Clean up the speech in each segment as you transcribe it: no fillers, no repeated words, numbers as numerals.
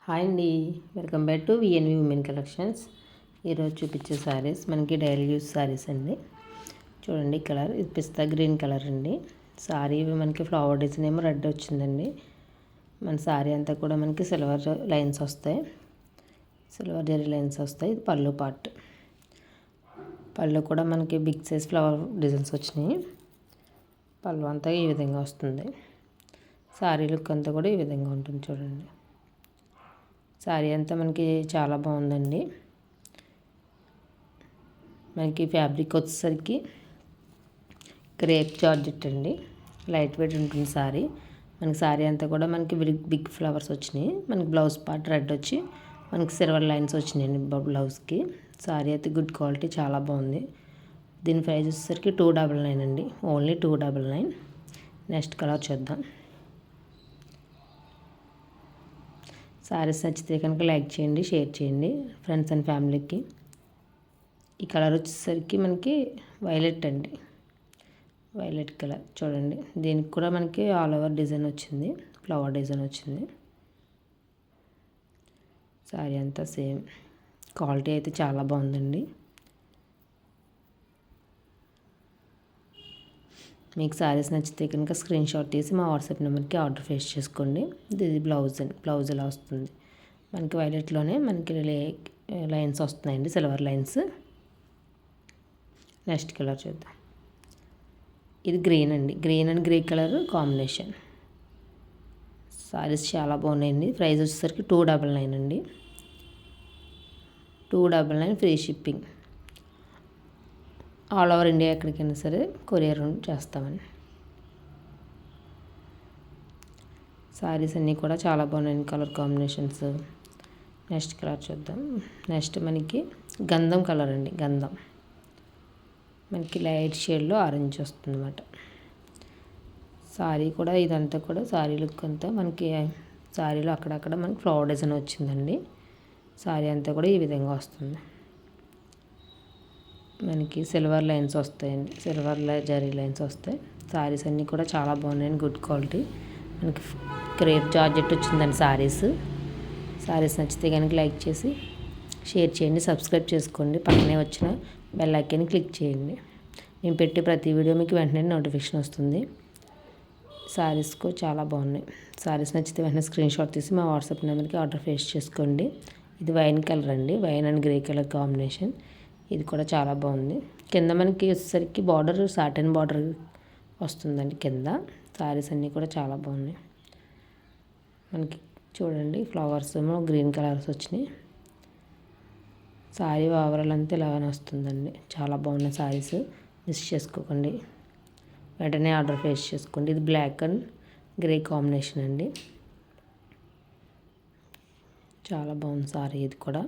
Hi అండి, welcome back to విఎన్వి women collections. ఈరోజు చూపించే శారీస్ మనకి డైలీ యూస్ శారీస్ అండి. చూడండి కలర్ ఇది పిస్తా గ్రీన్ కలర్ అండి. శారీ మనకి ఫ్లవర్ డిజైన్ ఏమో రెడ్ వచ్చిందండి. మన శారీ అంతా కూడా మనకి సిల్వర్ లైన్స్ వస్తాయి, సిల్వర్ జరీ లైన్స్ వస్తాయి. ఇది పళ్ళు పార్ట్. పళ్ళు కూడా మనకి బిగ్ సైజ్ ఫ్లవర్ డిజైన్స్ వచ్చినాయి. పళ్ళు అంతా ఈ విధంగా వస్తుంది. శారీ లుక్ అంతా కూడా ఈ విధంగా ఉంటుంది. చూడండి శారీ అంతా మనకి చాలా బాగుందండి. మనకి ఫ్యాబ్రిక్ వచ్చేసరికి క్రేప్ జార్జెట్ అండి. లైట్ వెయిట్ ఉంటుంది శారీ. మనకి శారీ అంతా కూడా మనకి బిగ్ ఫ్లవర్స్ వచ్చినాయి. మనకి బ్లౌజ్ పార్ట్ రెడ్ వచ్చి మనకి సిల్వర్ లైన్స్ వచ్చినాయండి బ్లౌజ్కి. శారీ అయితే గుడ్ క్వాలిటీ, చాలా బాగుంది. దీని ప్రైస్ వచ్చేసరికి 299 అండి, ఓన్లీ 299. నెక్స్ట్ కలర్ చూద్దాం. శారీస్ నచ్చితే కనుక లైక్ చేయండి, షేర్ చేయండి ఫ్రెండ్స్ అండ్ ఫ్యామిలీకి. ఈ కలర్ వచ్చేసరికి మనకి వైలెట్ అండి, వైలెట్ కలర్. చూడండి దీనికి కూడా మనకి ఆల్ ఓవర్ డిజైన్ వచ్చింది, ఫ్లవర్ డిజైన్ వచ్చింది. శారీ అంతా సేమ్, క్వాలిటీ అయితే చాలా బాగుందండి. మీకు శారీస్ నచ్చితే కనుక స్క్రీన్ షాట్ తీసి మా వాట్సాప్ నెంబర్కి ఆర్డర్ ఫేస్ చేసుకోండి. ఇది బ్లౌజ్ అండి, బ్లౌజ్ ఇలా వస్తుంది. మనకి వైలెట్లోనే మనకి లైన్స్ వస్తున్నాయండి, సిల్వర్ లైన్స్. నెక్స్ట్ కలర్ చూద్దాం. ఇది గ్రీన్ అండి, green and grey colour combination. Saris చాలా బాగున్నాయండి. ప్రైస్ వచ్చేసరికి 299 అండి, 299 free shipping. All over India ఎక్కడికైనా సరే కొరియర్ చేస్తామని. శారీస్ అన్నీ కూడా చాలా బాగున్నాయి, కలర్ కాంబినేషన్స్. నెక్స్ట్ కలర్ చూద్దాం. నెక్స్ట్ మనకి గంధం కలర్ అండి, గంధం. మనకి లైట్ షేడ్లో ఆరెంజ్ వస్తుంది అన్నమాట. శారీ కూడా ఇదంతా కూడా శారీ లుక్ అంతా మనకి శారీలో అక్కడక్కడ మనకి ఫ్లవర్ డిజైన్ వచ్చిందండి. శారీ అంతా కూడా ఈ విధంగా వస్తుంది. మనకి సిల్వర్ లైన్స్ వస్తాయండి, సిల్వర్ జరీ లైన్స్ వస్తాయి. శారీస్ అన్నీ కూడా చాలా బాగున్నాయండి, గుడ్ క్వాలిటీ. మనకి క్రేప్ జార్జెట్ వచ్చిందండి శారీస్. శారీస్ నచ్చితే కనుక లైక్ చేసి షేర్ చేయండి, సబ్స్క్రైబ్ చేసుకోండి. పక్కనే వచ్చిన బెల్ ఐకాన్ని క్లిక్ చేయండి. మేము పెట్టే ప్రతి వీడియో మీకు వెంటనే నోటిఫికేషన్ వస్తుంది. శారీస్ కూడా చాలా బాగున్నాయి. శారీస్ నచ్చితే వెంటనే స్క్రీన్ షాట్ తీసి మా వాట్సాప్ నెంబర్కి ఆర్డర్ ఫేస్ చేసుకోండి. ఇది వైన్ కలర్ అండి, wine and grey colour combination. ఇది కూడా చాలా బాగుంది. కింద మనకి వచ్చేసరికి బార్డర్ సాటిన్ బార్డర్ వస్తుందండి కింద. శారీస్ అన్నీ కూడా చాలా బాగున్నాయి. మనకి చూడండి ఫ్లవర్స్ ఏమో గ్రీన్ కలర్స్ వచ్చినాయి. శారీ ఓవరాల్ అంతా ఇలాగనే వస్తుందండి. చాలా బాగున్నాయి శారీస్, మిస్ చేసుకోకండి. వెంటనే ఆర్డర్ ప్లేస్ చేసుకోండి. ఇది బ్లాక్ అండ్ గ్రే కాంబినేషన్ అండి. చాలా బాగుంది శారీ. ఇది కూడా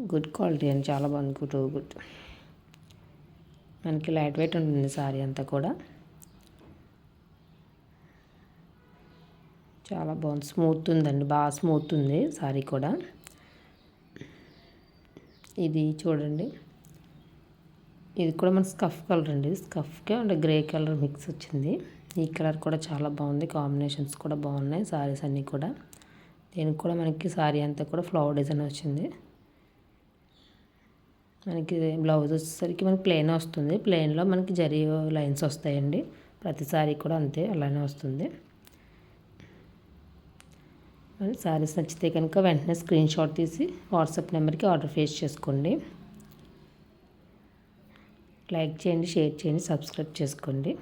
గుడ్ క్వాలిటీ అండి, చాలా బాగుంది. గుడ్. మనకి లైట్ వెయిట్ ఉంటుంది శారీ అంతా కూడా. చాలా బాగుంది, స్మూత్ ఉందండి, బాగా స్మూత్ ఉంది శారీ కూడా. ఇది చూడండి, ఇది కూడా మన స్కఫ్ కలర్ అండి. స్కఫ్కే అంటే గ్రే కలర్ మిక్స్ వచ్చింది. ఈ కలర్ కూడా చాలా బాగుంది, కాంబినేషన్స్ కూడా బాగున్నాయి శారీస్ అన్నీ కూడా. దీనికి కూడా మనకి శారీ అంతా కూడా ఫ్లవర్ డిజైన్ వచ్చింది. మనకి బ్లౌజ్ వచ్చేసరికి మనకి ప్లెయిన్ వస్తుంది. ప్లెయిన్లో మనకి జరీ లైన్స్ వస్తాయండి. ప్రతి శారీ కూడా అంతే, అలానే వస్తుంది. శారీస్ నచ్చితే కనుక వెంటనే స్క్రీన్ షాట్ తీసి వాట్సాప్ నెంబర్కి ఆర్డర్ ఫేస్ చేసుకోండి. లైక్ చేయండి, షేర్ చేయండి, సబ్స్క్రైబ్ చేసుకోండి.